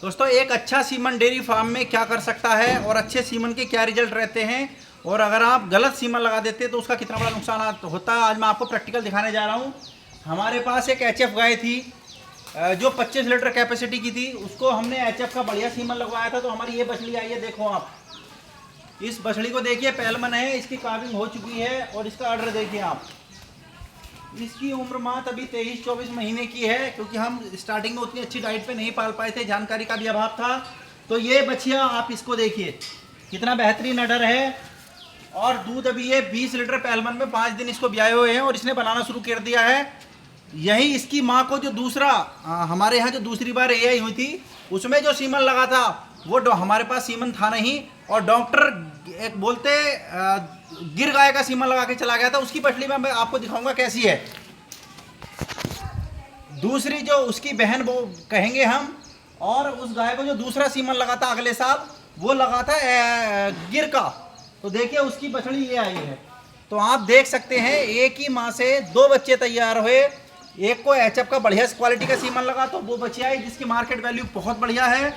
दोस्तों, एक अच्छा सीमन डेयरी फार्म में क्या कर सकता है और अच्छे सीमन के क्या रिजल्ट रहते हैं, और अगर आप गलत सीमन लगा देते हैं तो उसका कितना बड़ा नुकसान होता है, आज मैं आपको प्रैक्टिकल दिखाने जा रहा हूँ। हमारे पास एक एचएफ गाय थी जो 25 लीटर कैपेसिटी की थी। उसको हमने एचएफ का बढ़िया सीमन लगवाया था, तो हमारी ये बछड़ी आई है। देखो आप इस बछड़ी को देखिए, पहलमन है, इसकी कार्विंग हो चुकी है और इसका ऑर्डर देखिए आप। इसकी उम्र मात अभी 23-24 महीने की है, क्योंकि हम स्टार्टिंग में उतनी अच्छी डाइट पे नहीं पाल पाए थे, जानकारी का भी अभाव था। तो ये बछिया आप इसको देखिए कितना बेहतरीन अडर है, और दूध अभी ये 20 लीटर पहलमन में 5 दिन इसको ब्याए हुए हैं और इसने बनाना शुरू कर दिया है। यही इसकी माँ को जो दूसरा हमारे यहाँ जो दूसरी बार एआई हुई थी, उसमें जो सीमन लगा था वो हमारे पास सीमन था नहीं, और डॉक्टर एक बोलते गिर गाय का सीमन लगा के चला गया था। उसकी बछड़ी में मैं आपको दिखाऊंगा कैसी है। दूसरी जो उसकी बहन वो कहेंगे हम, और उस गाय को जो दूसरा सीमन लगा था अगले साल, वो लगा था गिर का। तो देखिए उसकी बछड़ी ये आई है। तो आप देख सकते हैं एक ही माँ से 2 बच्चे तैयार हुए। एक को एचएफ का बढ़िया क्वालिटी का सीमन लगा तो वो बच्ची आई जिसकी मार्केट वैल्यू बहुत बढ़िया है।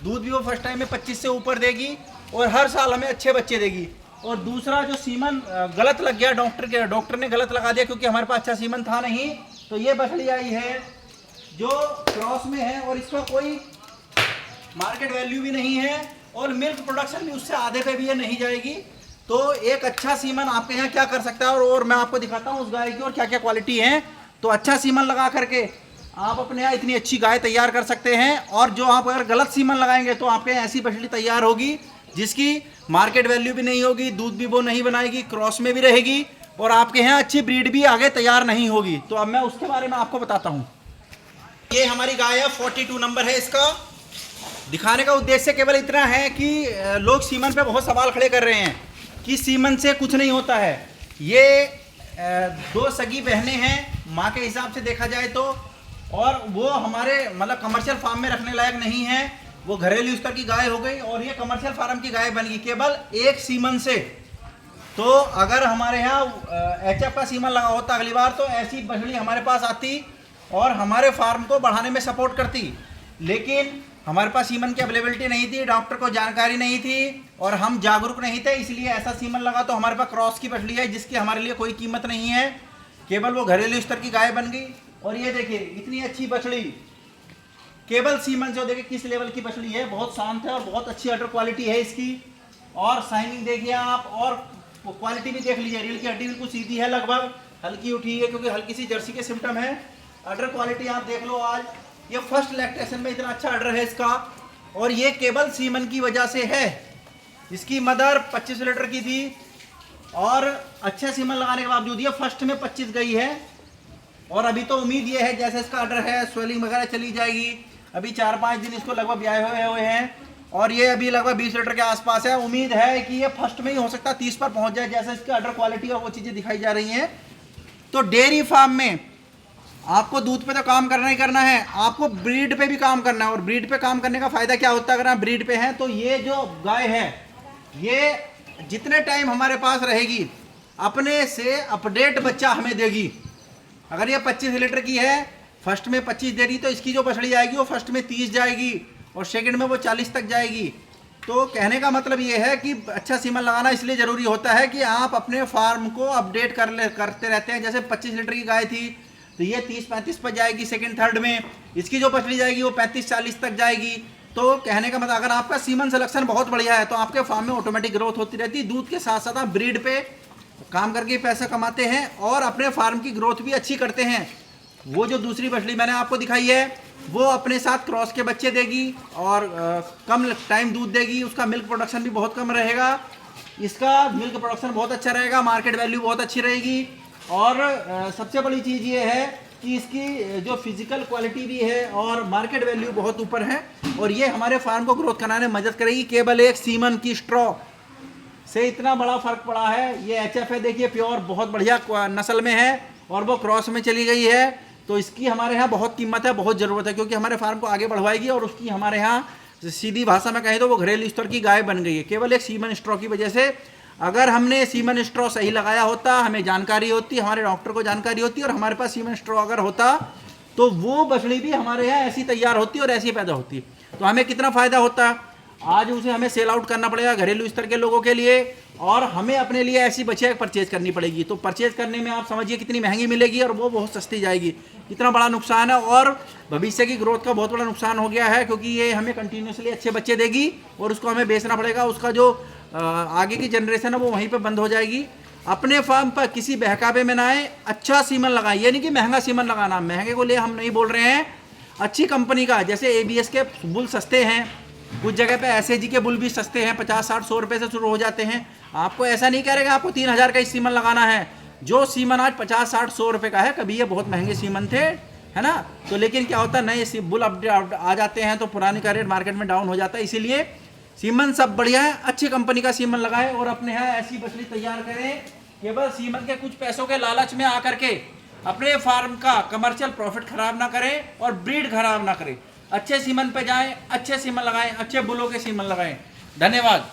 दूध भी वो फर्स्ट टाइम में 25 से ऊपर देगी और हर साल हमें अच्छे बच्चे देगी। और दूसरा जो सीमन गलत लग गया, डॉक्टर ने गलत लगा दिया, क्योंकि हमारे पास अच्छा सीमन था नहीं। तो ये बछड़ी आई है जो क्रॉस में है और इसका कोई मार्केट वैल्यू भी नहीं है, और मिल्क प्रोडक्शन भी उससे आधे पे भी ये नहीं जाएगी। तो एक अच्छा सीमन आपके यहाँ क्या कर सकता है, और मैं आपको दिखाता हूँ उस गाय की और क्या क्या क्वालिटी है। तो अच्छा सीमन लगा करके आप अपने यहाँ इतनी अच्छी गाय तैयार कर सकते हैं। और जो आप अगर गलत सीमन लगाएंगे तो आपके यहाँ ऐसी बछड़ी तैयार होगी जिसकी मार्केट वैल्यू भी नहीं होगी, दूध भी वो नहीं बनाएगी, क्रॉस में भी रहेगी, और आपके यहाँ अच्छी ब्रीड भी आगे तैयार नहीं होगी। तो अब मैं उसके बारे में आपको बताता हूँ। ये हमारी गाय है, 42 नंबर है इसका। दिखाने का उद्देश्य केवल इतना है कि लोग सीमन पे बहुत सवाल खड़े कर रहे हैं कि सीमन से कुछ नहीं होता है। ये 2 सगी बहनें हैं माँ के हिसाब से देखा जाए तो, और वो हमारे मतलब कमर्शियल फार्म में रखने लायक नहीं है। वो घरेलू स्तर की गाय हो गई और ये कमर्शियल फार्म की गाय बन गई केवल एक सीमन से। तो अगर हमारे यहाँ एचएफ का सीमन लगा होता अगली बार, तो ऐसी बछड़ी हमारे पास आती और हमारे फार्म को बढ़ाने में सपोर्ट करती। लेकिन हमारे पास सीमन की अवेलेबिलिटी नहीं थी, डॉक्टर को जानकारी नहीं थी, और हम जागरूक नहीं थे, इसलिए ऐसा सीमन लगा। तो हमारे पास क्रॉस की बछड़ी है जिसकी हमारे लिए कोई कीमत नहीं है, केवल वो घरेलू स्तर की गाय बन गई। और ये देखिए इतनी अच्छी बछड़ी केवल सीमन से, देखिए किस लेवल की बछड़ी है, बहुत शांत है और बहुत अच्छी अडर क्वालिटी है इसकी। और शाइनिंग देखिए आप, और क्वालिटी भी देख लीजिए, रील की हड्डी बिल्कुल सीधी है, लगभग हल्की उठी है क्योंकि हल्की सी जर्सी के सिम्टम है। अडर क्वालिटी आप देख लो, आज ये फर्स्ट लैक्टेशन में इतना अच्छा अडर है इसका, और ये केवल सीमन की वजह से है। इसकी मदर 25 लीटर की थी और अच्छा सीमन लगाने के बावजूद ये फर्स्ट में 25 गई है। और अभी तो उम्मीद ये है जैसे इसका अडर है स्वेलिंग वगैरह चली जाएगी। अभी 4-5 दिन इसको लगभग ब्याए हुए हैं और ये अभी लगभग 20 लीटर के आसपास है। उम्मीद है कि ये फर्स्ट में ही हो सकता है 30 पर पहुंच जाए, जैसे इसके अडर क्वालिटी और वो चीज़ें दिखाई जा रही हैं। तो डेयरी फार्म में आपको दूध पे तो काम करना ही करना है, आपको ब्रीड पे भी काम करना है। और ब्रीड पे काम करने का फ़ायदा क्या होता है, अगर आप ब्रीड पे हैं तो ये जो गाय है ये जितने टाइम हमारे पास रहेगी अपने से अपडेट बच्चा हमें देगी। अगर ये 25 लीटर की है, फर्स्ट में 25 दे रही, तो इसकी जो बछड़ी आएगी वो फर्स्ट में 30 जाएगी और सेकंड में वो 40 तक जाएगी। तो कहने का मतलब ये है कि अच्छा सीमन लगाना इसलिए ज़रूरी होता है कि आप अपने फार्म को अपडेट करते रहते हैं। जैसे 25 लीटर की गाय थी तो ये 30-35 पर जाएगी सेकंड थर्ड में, इसकी जो बछड़ी जाएगी वो 35-40 तक जाएगी। तो कहने का मतलब अगर आपका सीमन सिलेक्शन बहुत बढ़िया है तो आपके फार्म में ऑटोमेटिक ग्रोथ होती रहती है। दूध के साथ साथ आप ब्रीड पे काम करके पैसा कमाते हैं और अपने फार्म की ग्रोथ भी अच्छी करते हैं। वो जो दूसरी बछड़ी मैंने आपको दिखाई है वो अपने साथ क्रॉस के बच्चे देगी और कम टाइम दूध देगी, उसका मिल्क प्रोडक्शन भी बहुत कम रहेगा, इसका मिल्क प्रोडक्शन बहुत अच्छा रहेगा, मार्केट वैल्यू बहुत अच्छी रहेगी। और सबसे बड़ी चीज़ ये है कि इसकी जो फिजिकल क्वालिटी भी है और मार्केट वैल्यू बहुत ऊपर है, और ये हमारे फार्म को ग्रोथ कराने में मदद करेगी। केवल एक सीमन की स्ट्रॉ से इतना बड़ा फर्क पड़ा है। ये एचएफ है, देखिए प्योर बहुत बढ़िया नस्ल में है और वो क्रॉस में चली गई है। तो इसकी हमारे यहाँ बहुत कीमत है, बहुत ज़रूरत है, क्योंकि हमारे फार्म को आगे बढ़वाएगी और उसकी हमारे यहाँ सीधी भाषा में कहें तो वो घरेलू स्तर की गाय बन गई है केवल एक सीमन स्ट्रॉ की वजह से। अगर हमने सीमन स्ट्रॉ सही लगाया होता, हमें जानकारी होती, हमारे डॉक्टर को जानकारी होती और हमारे पास सीमन स्ट्रॉ अगर होता तो वो बछड़ी भी हमारे यहाँ ऐसी तैयार होती है और ऐसी पैदा होती है। तो हमें कितना फ़ायदा होता है, आज उसे हमें सेल आउट करना पड़ेगा घरेलू स्तर के लोगों के लिए, और हमें अपने लिए ऐसी बछिया परचेज करनी पड़ेगी। तो परचेज करने में आप समझिए कितनी महंगी मिलेगी और वो बहुत सस्ती जाएगी, कितना बड़ा नुकसान है। और भविष्य की ग्रोथ का बहुत बड़ा नुकसान हो गया है, क्योंकि ये हमें कंटिन्यूसली अच्छे बच्चे देगी और उसको हमें बेचना पड़ेगा। उसका जो आगे की जनरेशन है वो वहीं पर बंद हो जाएगी। अपने फार्म पर किसी बहकावे में ना आए, अच्छा सीमन लगाएं। ये नहीं कि महंगा सीमन लगाना, महंगे को लिए हम नहीं बोल रहे हैं, अच्छी कंपनी का, जैसे ABS के बुल सस्ते हैं, कुछ जगह पे SAG के बुल भी सस्ते हैं, 50, 60, 100 रुपये से शुरू हो जाते हैं। आपको ऐसा नहीं कह रहे कि आपको 3000 का ही सीमन लगाना है। जो सीमन आज 50, 60, 100 रुपये का है, कभी ये बहुत महंगे सीमन थे, है ना। तो लेकिन क्या होता है, नए बुल अपडेट आ जाते हैं तो पुराने का रेट मार्केट में डाउन हो जाता है। इसीलिए सीमन सब बढ़िया है, अच्छी कंपनी का सीमन लगाएं और अपने यहाँ ऐसी बछड़ी तैयार करें। केवल सीमन के कुछ पैसों के लालच में आकर के अपने फार्म का कमर्शियल प्रॉफिट खराब ना करें और ब्रीड खराब ना करें। अच्छे सीमन पे जाएं, अच्छे सीमन लगाएं, अच्छे बुलों के सीमन लगाएं। धन्यवाद।